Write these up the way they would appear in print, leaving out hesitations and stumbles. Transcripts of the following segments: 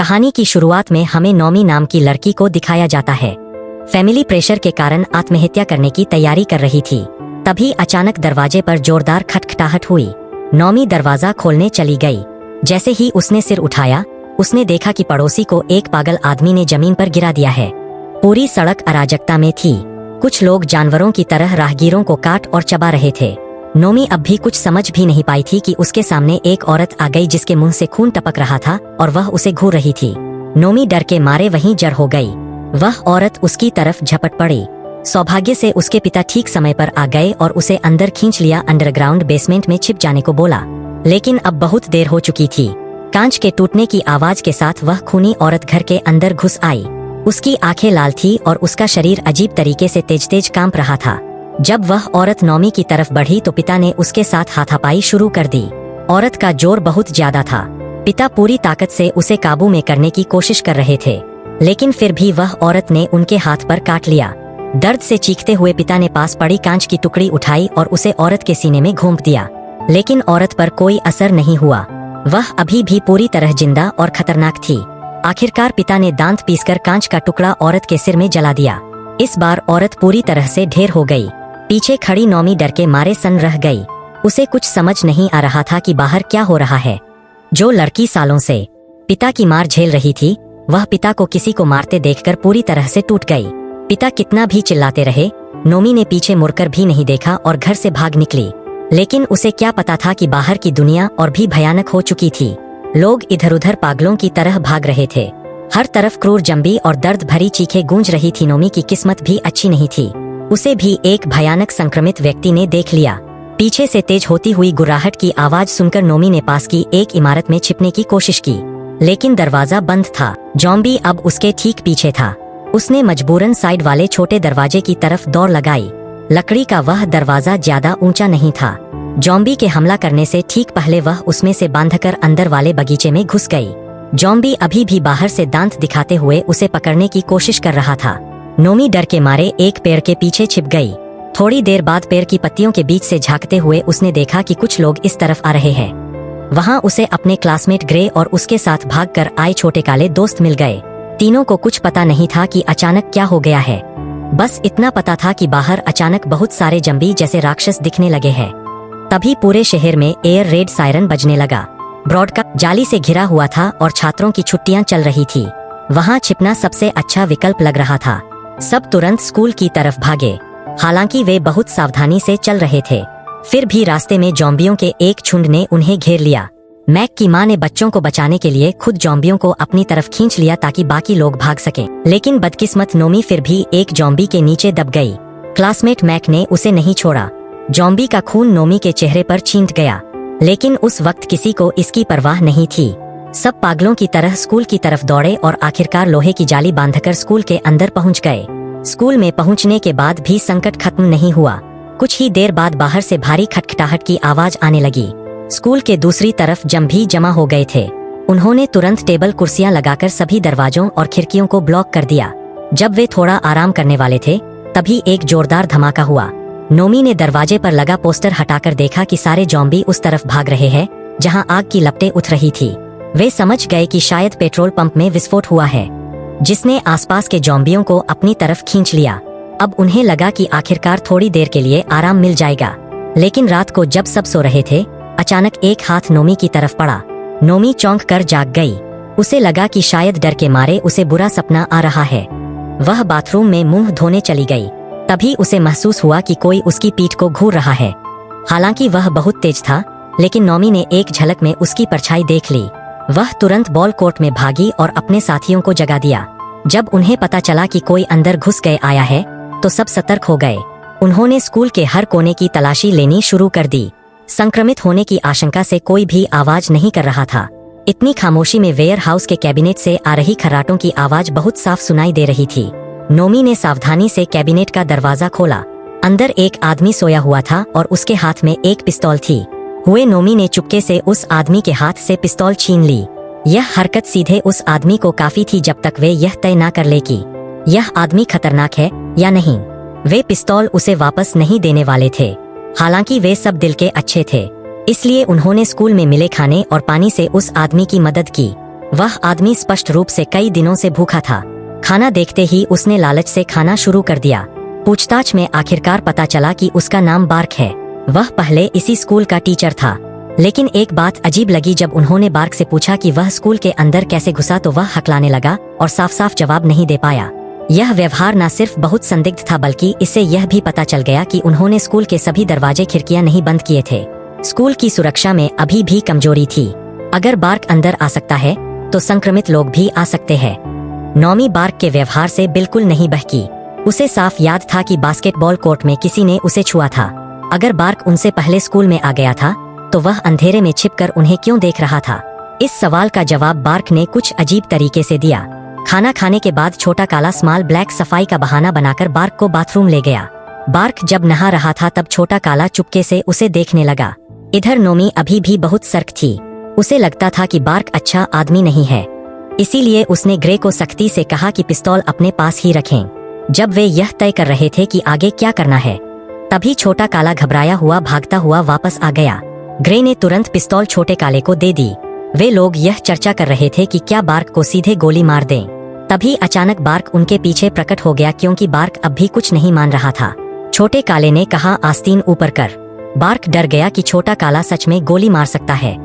कहानी की शुरुआत में हमें नोमी नाम की लड़की को दिखाया जाता है। फैमिली प्रेशर के कारण आत्महत्या करने की तैयारी कर रही थी। तभी अचानक दरवाजे पर जोरदार खटखटाहट हुई। नोमी दरवाजा खोलने चली गई। जैसे ही उसने सिर उठाया, उसने देखा कि पड़ोसी को एक पागल आदमी ने जमीन पर गिरा दिया है। पूरी सड़क अराजकता में थी। कुछ लोग जानवरों की तरह राहगीरों को काट और चबा रहे थे। नोमी अब भी कुछ समझ भी नहीं पाई थी कि उसके सामने एक औरत आ गई जिसके मुंह से खून टपक रहा था और वह उसे घूर रही थी। नोमी डर के मारे वहीं जड़ हो गई। वह औरत उसकी तरफ झपट पड़ी। सौभाग्य से उसके पिता ठीक समय पर आ गए और उसे अंदर खींच लिया। अंडरग्राउंड बेसमेंट में छिप जाने को बोला, लेकिन अब बहुत देर हो चुकी थी। कांच के टूटने की आवाज के साथ वह खूनी औरत घर के अंदर घुस आई। उसकी आंखें लाल थी और उसका शरीर अजीब तरीके से तेज तेज कांप रहा था। जब वह औरत नोमी की तरफ बढ़ी तो पिता ने उसके साथ हाथापाई शुरू कर दी। औरत का जोर बहुत ज्यादा था। पिता पूरी ताकत से उसे काबू में करने की कोशिश कर रहे थे, लेकिन फिर भी वह औरत ने उनके हाथ पर काट लिया। दर्द से चीखते हुए पिता ने पास पड़ी कांच की टुकड़ी उठाई और उसे औरत के सीने में घोंप दिया, लेकिन औरत पर कोई असर नहीं हुआ। वह अभी भी पूरी तरह जिंदा और खतरनाक थी। आखिरकार पिता ने दांत पीसकर कांच का टुकड़ा औरत के सिर में जला दिया। इस बार औरत पूरी तरह से ढेर हो गई। पीछे खड़ी नोमी डर के मारे सन्न रह गई। उसे कुछ समझ नहीं आ रहा था कि बाहर क्या हो रहा है। जो लड़की सालों से पिता की मार झेल रही थी, वह पिता को किसी को मारते देखकर पूरी तरह से टूट गई। पिता कितना भी चिल्लाते रहे, नोमी ने पीछे मुड़कर भी नहीं देखा और घर से भाग निकली। लेकिन उसे क्या पता था कि बाहर की दुनिया और भी भयानक हो चुकी थी। लोग इधर उधर पागलों की तरह भाग रहे थे। हर तरफ क्रूर जंबी और दर्द भरी चीखें गूंज रही थी। नोमी की किस्मत भी अच्छी नहीं थी। उसे भी एक भयानक संक्रमित व्यक्ति ने देख लिया। पीछे से तेज होती हुई गुर्राहट की आवाज सुनकर नोमी ने पास की एक इमारत में छिपने की कोशिश की, लेकिन दरवाजा बंद था। जॉम्बी अब उसके ठीक पीछे था। उसने मजबूरन साइड वाले छोटे दरवाजे की तरफ दौड़ लगाई। लकड़ी का वह दरवाजा ज्यादा ऊंचा नहीं था। जॉम्बी के हमला करने से ठीक पहले वह उसमें से बांधकर अंदर वाले बगीचे में घुस गई। जॉम्बी अभी भी बाहर से दांत दिखाते हुए उसे पकड़ने की कोशिश कर रहा था। नोमी डर के मारे एक पेड़ के पीछे छिप गई। थोड़ी देर बाद पेड़ की पत्तियों के बीच से झांकते हुए उसने देखा कि कुछ लोग इस तरफ आ रहे हैं। वहां उसे अपने क्लासमेट ग्रे और उसके साथ भागकर आए छोटे काले दोस्त मिल गए। तीनों को कुछ पता नहीं था कि अचानक क्या हो गया है। बस इतना पता था कि बाहर अचानक बहुत सारे जंबी जैसे राक्षस दिखने लगे हैं। तभी पूरे शहर में एयर रेड सायरन बजने लगा। ब्रॉडकास्ट जाली से घिरा हुआ था और छात्रों की छुट्टियां चल रही थी। वहां छिपना सबसे अच्छा विकल्प लग रहा था। सब तुरंत स्कूल की तरफ भागे। हालांकि वे बहुत सावधानी से चल रहे थे, फिर भी रास्ते में जॉम्बियों के एक झुंड ने उन्हें घेर लिया। मैक की मां ने बच्चों को बचाने के लिए खुद जॉम्बियों को अपनी तरफ खींच लिया ताकि बाकी लोग भाग सकें। लेकिन बदकिस्मत नोमी फिर भी एक जॉम्बी के नीचे दब गई। क्लासमेट मैक ने उसे नहीं छोड़ा। जॉम्बी का खून नोमी के चेहरे पर छींट गया, लेकिन उस वक्त किसी को इसकी परवाह नहीं थी। सब पागलों की तरह स्कूल की तरफ दौड़े और आखिरकार लोहे की जाली बांधकर स्कूल के अंदर पहुंच गए। स्कूल में पहुंचने के बाद भी संकट खत्म नहीं हुआ। कुछ ही देर बाद बाहर से भारी खटखटाहट की आवाज आने लगी। स्कूल के दूसरी तरफ जंबी जमा हो गए थे। उन्होंने तुरंत टेबल कुर्सियां लगाकर सभी दरवाजों और खिड़कियों को ब्लॉक कर दिया। जब वे थोड़ा आराम करने वाले थे, तभी एक जोरदार धमाका हुआ। नोमी ने दरवाजे पर लगा पोस्टर हटाकर देखा कि सारे जॉम्बी उस तरफ भाग रहे हैं जहां आग की लपटें उठ रही थी। वे समझ गए कि शायद पेट्रोल पंप में विस्फोट हुआ है, जिसने आसपास के जॉम्बियों को अपनी तरफ खींच लिया। अब उन्हें लगा कि आखिरकार थोड़ी देर के लिए आराम मिल जाएगा। लेकिन रात को जब सब सो रहे थे, अचानक एक हाथ नोमी की तरफ पड़ा। नोमी चौंक कर जाग गई। उसे लगा कि शायद डर के मारे उसे बुरा सपना आ रहा है। वह बाथरूम में मुंह धोने चली गई। तभी उसे महसूस हुआ कि कोई उसकी पीठ को घूर रहा है। हालांकि वह बहुत तेज था, लेकिन नोमी ने एक झलक में उसकी परछाई देख ली। वह तुरंत बॉल कोर्ट में भागी और अपने साथियों को जगा दिया। जब उन्हें पता चला कि कोई अंदर घुस गए आया है, तो सब सतर्क हो गए। उन्होंने स्कूल के हर कोने की तलाशी लेनी शुरू कर दी। संक्रमित होने की आशंका से कोई भी आवाज नहीं कर रहा था। इतनी खामोशी में वेयर हाउस के कैबिनेट से आ रही खर्राटों की आवाज बहुत साफ सुनाई दे रही थी। नोमी ने सावधानी से कैबिनेट का दरवाजा खोला। अंदर एक आदमी सोया हुआ था और उसके हाथ में एक पिस्तौल थी। हुए नोमी ने चुपके से उस आदमी के हाथ से पिस्तौल छीन ली। यह हरकत सीधे उस आदमी को काफी थी जब तक वे यह तय न कर ले कि यह आदमी खतरनाक है या नहीं। वे पिस्तौल उसे वापस नहीं देने वाले थे। हालांकि वे सब दिल के अच्छे थे, इसलिए उन्होंने स्कूल में मिले खाने और पानी से उस आदमी की मदद की। वह आदमी स्पष्ट रूप से कई दिनों से भूखा था। खाना देखते ही उसने लालच से खाना शुरू कर दिया। पूछताछ में आखिरकार पता चला कि उसका नाम बार्क है। वह पहले इसी स्कूल का टीचर था। लेकिन एक बात अजीब लगी, जब उन्होंने बार्क से पूछा कि वह स्कूल के अंदर कैसे घुसा तो वह हकलाने लगा और साफ साफ जवाब नहीं दे पाया। यह व्यवहार न सिर्फ बहुत संदिग्ध था बल्कि इससे यह भी पता चल गया कि उन्होंने स्कूल के सभी दरवाजे खिड़कियां नहीं बंद किए थे। स्कूल की सुरक्षा में अभी भी कमजोरी थी। अगर बार्क अंदर आ सकता है तो संक्रमित लोग भी आ सकते हैं। नॉमी बार्क के व्यवहार से बिल्कुल नहीं बहकी। उसे साफ याद था कि बास्केटबॉल कोर्ट में किसी ने उसे छुआ था। अगर बार्क उनसे पहले स्कूल में आ गया था तो वह अंधेरे में छिपकर उन्हें क्यों देख रहा था? इस सवाल का जवाब बार्क ने कुछ अजीब तरीके से दिया। खाना खाने के बाद छोटा काला स्मॉल ब्लैक सफाई का बहाना बनाकर बार्क को बाथरूम ले गया। बार्क जब नहा रहा था तब छोटा काला चुपके से उसे देखने लगा। इधर नोमी अभी भी बहुत सख्त थी। उसे लगता था कि बार्क अच्छा आदमी नहीं है, इसीलिए उसने ग्रे को सख्ती से कहा कि पिस्तौल अपने पास ही रखें। जब वे यह तय कर रहे थे कि आगे क्या करना है, तभी छोटा काला घबराया हुआ भागता हुआ वापस आ गया। ग्रे ने तुरंत पिस्तौल छोटे काले को दे दी। वे लोग यह चर्चा कर रहे थे कि क्या बार्क को सीधे गोली मार दें। तभी अचानक बार्क उनके पीछे प्रकट हो गया, क्योंकि बार्क अब भी कुछ नहीं मान रहा था। छोटे काले ने कहा, आस्तीन ऊपर कर। बार्क डर गया कि छोटा काला सच में गोली मार सकता है,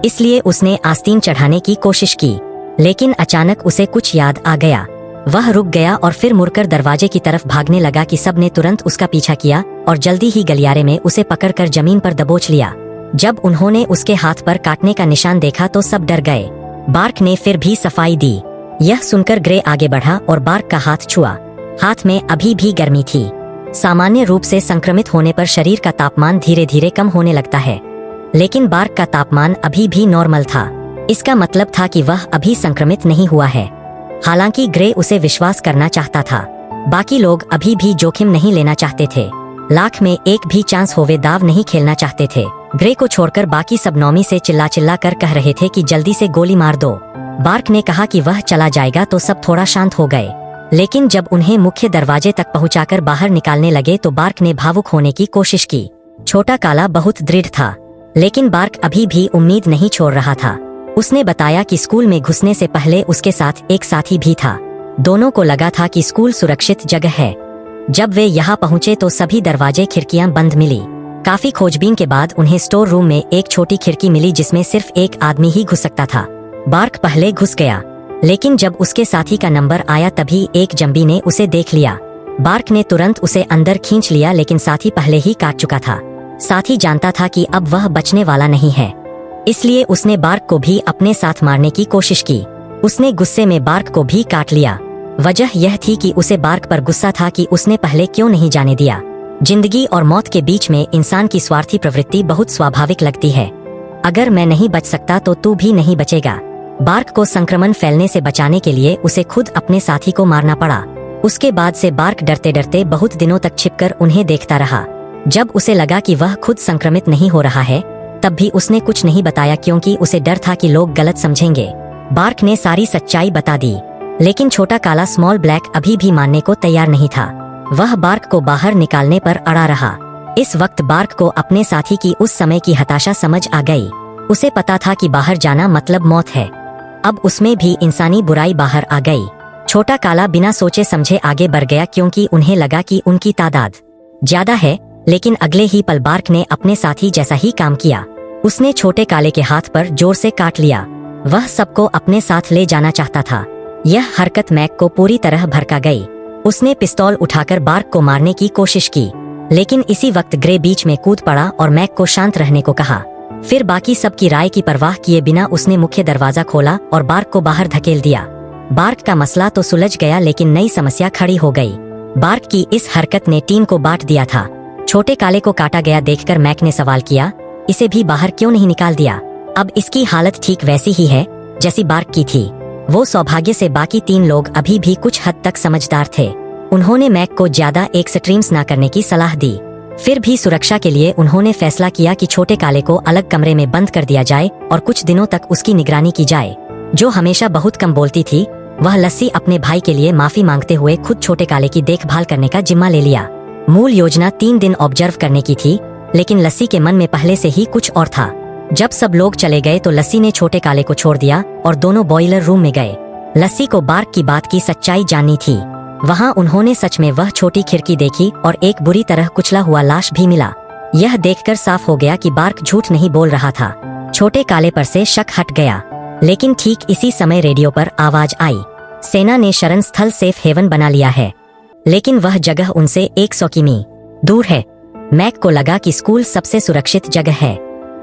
इसलिए उसने आस्तीन चढ़ाने की कोशिश की। लेकिन अचानक उसे कुछ याद आ गया। वह रुक गया और फिर मुड़कर दरवाजे की तरफ भागने लगा कि सबने तुरंत उसका पीछा किया और जल्दी ही गलियारे में उसे पकड़कर जमीन पर दबोच लिया। जब उन्होंने उसके हाथ पर काटने का निशान देखा तो सब डर गए। बार्क ने फिर भी सफाई दी। यह सुनकर ग्रे आगे बढ़ा और बार्क का हाथ छुआ। हाथ में अभी भी गर्मी थी। सामान्य रूप से संक्रमित होने पर शरीर का तापमान धीरे धीरे कम होने लगता है, लेकिन बार्क का तापमान अभी भी नॉर्मल था। इसका मतलब था कि वह अभी संक्रमित नहीं हुआ है। हालांकि ग्रे उसे विश्वास करना चाहता था। बाकी लोग अभी भी जोखिम नहीं लेना चाहते थे। लाख में एक भी चांस होवे दाव नहीं खेलना चाहते थे। ग्रे को छोड़कर बाकी सब नॉमी से चिल्ला चिल्ला कर कह रहे थे कि जल्दी से गोली मार दो। बार्क ने कहा कि वह चला जाएगा तो सब थोड़ा शांत हो गए। लेकिन जब उन्हें मुख्य दरवाजे तक पहुंचाकर बाहर निकालने लगे तो बार्क ने भावुक होने की कोशिश की। छोटा काला बहुत दृढ़ था, लेकिन बार्क अभी भी उम्मीद नहीं छोड़ रहा था। उसने बताया कि स्कूल में घुसने से पहले उसके साथ एक साथी भी था। दोनों को लगा था कि स्कूल सुरक्षित जगह है। जब वे यहाँ पहुँचे तो सभी दरवाजे खिड़कियाँ बंद मिली। काफी खोजबीन के बाद उन्हें स्टोर रूम में एक छोटी खिड़की मिली जिसमें सिर्फ एक आदमी ही घुस सकता था। बार्क पहले घुस गया, लेकिन जब उसके साथी का नंबर आया तभी एक जंबी ने उसे देख लिया। बार्क ने तुरंत उसे अंदर खींच लिया, लेकिन साथी पहले ही काट चुका था। साथी जानता था कि अब वह बचने वाला नहीं है, इसलिए उसने बार्क को भी अपने साथ मारने की कोशिश की। उसने गुस्से में बार्क को भी काट लिया। वजह यह थी कि उसे बार्क पर गुस्सा था कि उसने पहले क्यों नहीं जाने दिया। जिंदगी और मौत के बीच में इंसान की स्वार्थी प्रवृत्ति बहुत स्वाभाविक लगती है। अगर मैं नहीं बच सकता तो तू भी नहीं बचेगा। बार्क को संक्रमण फैलने से बचाने के लिए उसे खुद अपने साथी को मारना पड़ा। उसके बाद से बार्क डरते डरते बहुत दिनों तक छिपकर उन्हें देखता रहा। जब उसे लगा कि वह खुद संक्रमित नहीं हो रहा है, तब भी उसने कुछ नहीं बताया, क्योंकि उसे डर था कि लोग गलत समझेंगे। बार्क ने सारी सच्चाई बता दी, लेकिन छोटा काला स्मॉल ब्लैक अभी भी मानने को तैयार नहीं था। वह बार्क को बाहर निकालने पर अड़ा रहा। इस वक्त बार्क को अपने साथी की उस समय की हताशा समझ आ गई। उसे पता था कि बाहर जाना मतलब मौत है। अब उसमें भी इंसानी बुराई बाहर आ गई। छोटा काला बिना सोचे समझे आगे बढ़ गया, क्योंकि उन्हें लगा कि उनकी तादाद ज्यादा है। लेकिन अगले ही पल बार्क ने अपने साथी जैसा ही काम किया। उसने छोटे काले के हाथ पर जोर से काट लिया। वह सबको अपने साथ ले जाना चाहता था। यह हरकत मैक को पूरी तरह भड़का गई। उसने पिस्तौल उठाकर बार्क को मारने की कोशिश की, लेकिन इसी वक्त ग्रे बीच में कूद पड़ा और मैक को शांत रहने को कहा। फिर बाकी सबकी राय की परवाह किए बिना उसने मुख्य दरवाजा खोला और बार्क को बाहर धकेल दिया। बार्क का मसला तो सुलझ गया, लेकिन नई समस्या खड़ी हो गई। बार्क की इस हरकत ने टीम को बांट दिया था। छोटे काले को काटा गया देखकर मैक ने सवाल किया, इसे भी बाहर क्यों नहीं निकाल दिया? अब इसकी हालत ठीक वैसी ही है जैसी बार्क की थी। वो सौभाग्य से बाकी 3 लोग अभी भी कुछ हद तक समझदार थे। उन्होंने मैक को ज्यादा एक्सट्रीम्स ना करने की सलाह दी। फिर भी सुरक्षा के लिए उन्होंने फैसला किया कि छोटे काले को अलग कमरे में बंद कर दिया जाए और कुछ दिनों तक उसकी निगरानी की जाए। जो हमेशा बहुत कम बोलती थी, वह लस्सी अपने भाई के लिए माफी मांगते हुए खुद छोटे काले की देखभाल करने का जिम्मा ले लिया। मूल योजना 3 दिन ऑब्जर्व करने की थी, लेकिन लस्सी के मन में पहले से ही कुछ और था। जब सब लोग चले गए तो लस्सी ने छोटे काले को छोड़ दिया और दोनों बॉयलर रूम में गए। लस्सी को बार्क की बात की सच्चाई जाननी थी। वहाँ उन्होंने सच में वह छोटी खिड़की देखी और एक बुरी तरह कुचला हुआ लाश भी मिला। यह देखकर साफ हो गया कि बार्क झूठ नहीं बोल रहा था। छोटे काले पर से शक हट गया। लेकिन ठीक इसी समय रेडियो पर आवाज आई, सेना ने शरण स्थल सेफ हेवन बना लिया है, लेकिन वह जगह उनसे 100 किमी दूर है। मैक को लगा कि स्कूल सबसे सुरक्षित जगह है,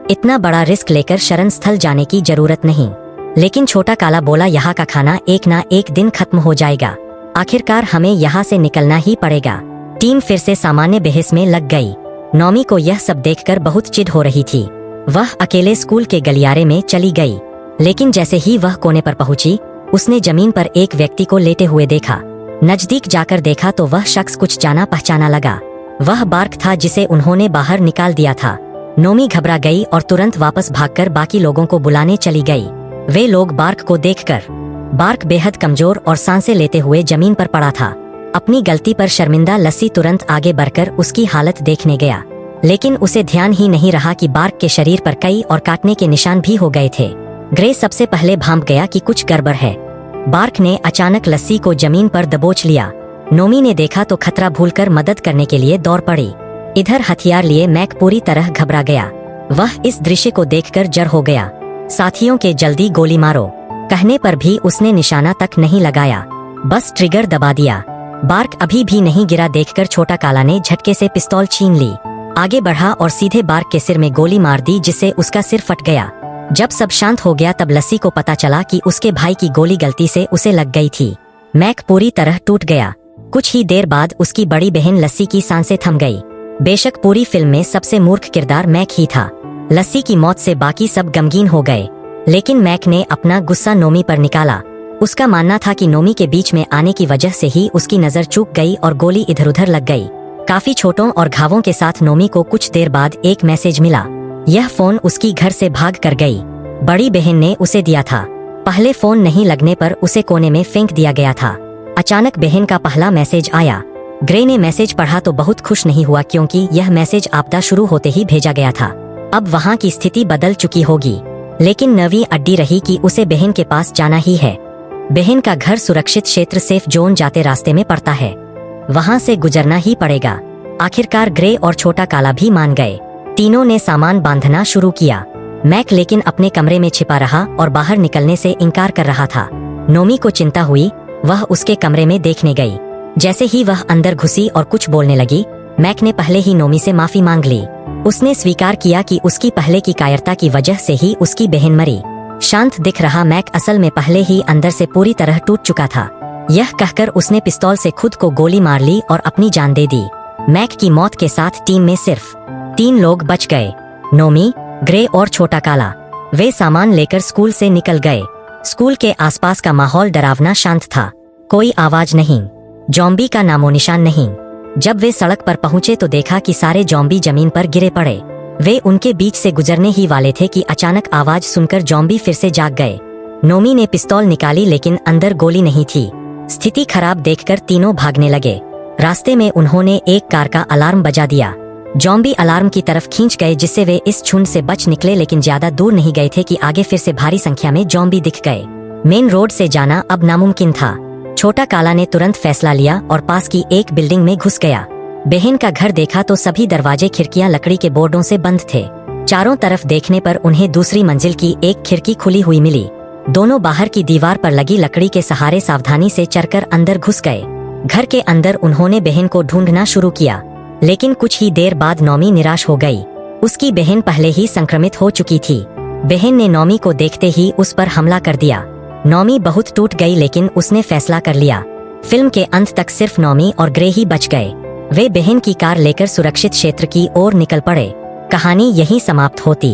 इतना बड़ा रिस्क लेकर शरण स्थल जाने की जरूरत नहीं। लेकिन छोटा काला बोला, यहाँ का खाना एक ना एक दिन खत्म हो जाएगा, आखिरकार हमें यहाँ से निकलना ही पड़ेगा। टीम फिर से सामान्य बहस में लग गई। नौमी को यह सब देखकर बहुत चिढ़ हो रही थी। वह अकेले स्कूल के गलियारे में चली गई, लेकिन जैसे ही वह कोने पर पहुंची, उसने जमीन पर एक व्यक्ति को लेटे हुए देखा। नजदीक जाकर देखा तो वह शख्स कुछ जाना पहचाना लगा। वह बार्क था जिसे उन्होंने बाहर निकाल दिया था। नोमी घबरा गई और तुरंत वापस भागकर बाकी लोगों को बुलाने चली गई। वे लोग बार्क को देखकर, बार्क बेहद कमजोर और सांसें लेते हुए जमीन पर पड़ा था। अपनी गलती पर शर्मिंदा लस्सी तुरंत आगे बढ़कर उसकी हालत देखने गया, लेकिन उसे ध्यान ही नहीं रहा कि बार्क के शरीर पर कई और काटने के निशान भी हो गए थे। ग्रे सबसे पहले भांप गया कि कुछ गड़बड़ है। बार्क ने अचानक लस्सी को जमीन पर दबोच लिया। नोमी ने देखा तो खतरा भूलकर मदद करने के लिए दौड़ पड़ी। इधर हथियार लिए मैक पूरी तरह घबरा गया। वह इस दृश्य को देखकर जर हो गया। साथियों के जल्दी गोली मारो कहने पर भी उसने निशाना तक नहीं लगाया, बस ट्रिगर दबा दिया। बार्क अभी भी नहीं गिरा देखकर छोटा काला ने झटके से पिस्तौल छीन ली, आगे बढ़ा और सीधे बार्क के सिर में गोली मार दी, जिससे उसका सिर फट गया। जब सब शांत हो गया तब लस्सी को पता चला कि उसके भाई की गोली गलती से उसे लग गई थी। मैक पूरी तरह टूट गया। कुछ ही देर बाद उसकी बड़ी बहन लस्सी की सांसें थम गई। बेशक पूरी फिल्म में सबसे मूर्ख किरदार मैक ही था। लस्सी की मौत से बाकी सब गमगीन हो गए, लेकिन मैक ने अपना गुस्सा नोमी पर निकाला। उसका मानना था कि नोमी के बीच में आने की वजह से ही उसकी नजर चूक गई और गोली इधर उधर लग गई। काफी छोटों और घावों के साथ नोमी को कुछ देर बाद एक मैसेज मिला। यह फोन उसकी घर से भाग कर गई। बड़ी बहन ने उसे दिया था। पहले फोन नहीं लगने पर उसे कोने में फेंक दिया गया था। अचानक बहन का पहला मैसेज आया। ग्रे ने मैसेज पढ़ा तो बहुत खुश नहीं हुआ, क्योंकि यह मैसेज आपदा शुरू होते ही भेजा गया था। अब वहाँ की स्थिति बदल चुकी होगी, लेकिन नवी अड्डी रही कि उसे बहन के पास जाना ही है। बहन का घर सुरक्षित क्षेत्र सेफ जोन जाते रास्ते में पड़ता है, वहाँ से गुजरना ही पड़ेगा। आखिरकार ग्रे और छोटा काला भी मान गए। तीनों ने सामान बांधना शुरू किया। मैक लेकिन अपने कमरे में छिपा रहा और बाहर निकलने से इनकार कर रहा था। नोमी को चिंता हुई, वह उसके कमरे में देखने गई। जैसे ही वह अंदर घुसी और कुछ बोलने लगी, मैक ने पहले ही नोमी से माफी मांग ली। उसने स्वीकार किया कि उसकी पहले की कायरता की वजह से ही उसकी बहन मरी। शांत दिख रहा मैक असल में पहले ही अंदर से पूरी तरह टूट चुका था। यह कहकर उसने पिस्तौल से खुद को गोली मार ली और अपनी जान दे दी। मैक की मौत के साथ टीम में सिर्फ 3 लोग बच गए, नोमी, ग्रे और छोटा काला। वे सामान लेकर स्कूल से निकल गए। स्कूल के आसपास का माहौल डरावना शांत था। कोई आवाज नहीं, जॉम्बी का नामोनिशान नहीं। जब वे सड़क पर पहुंचे तो देखा कि सारे जॉम्बी जमीन पर गिरे पड़े। वे उनके बीच से गुजरने ही वाले थे कि अचानक आवाज सुनकर जॉम्बी फिर से जाग गए। नोमी ने पिस्तौल निकाली, लेकिन अंदर गोली नहीं थी। स्थिति खराब देखकर तीनों भागने लगे। रास्ते में उन्होंने एक कार का अलार्म बजा दिया। जॉम्बी अलार्म की तरफ खींच गए, जिससे वे इस झुंड से बच निकले, लेकिन ज्यादा दूर नहीं गए थे कि आगे फिर से भारी संख्या में जॉम्बी दिख गए। मेन रोड से जाना अब नामुमकिन था। छोटा काला ने तुरंत फैसला लिया और पास की एक बिल्डिंग में घुस गया। बहन का घर देखा तो सभी दरवाजे खिड़कियां लकड़ी के बोर्डों से बंद थे। चारों तरफ देखने पर उन्हें दूसरी मंजिल की एक खिड़की खुली हुई मिली। दोनों बाहर की दीवार पर लगी लकड़ी के सहारे सावधानी से चढ़कर अंदर घुस गए। घर के अंदर उन्होंने बहन को ढूंढना शुरू किया, लेकिन कुछ ही देर बाद नौमी निराश हो गई। उसकी बहन पहले ही संक्रमित हो चुकी थी। बहन ने नौमी को देखते ही उस पर हमला कर दिया। नौमी बहुत टूट गई, लेकिन उसने फैसला कर लिया। फिल्म के अंत तक सिर्फ नौमी और ग्रे ही बच गए। वे बहन की कार लेकर सुरक्षित क्षेत्र की ओर निकल पड़े। कहानी यहीं समाप्त होती।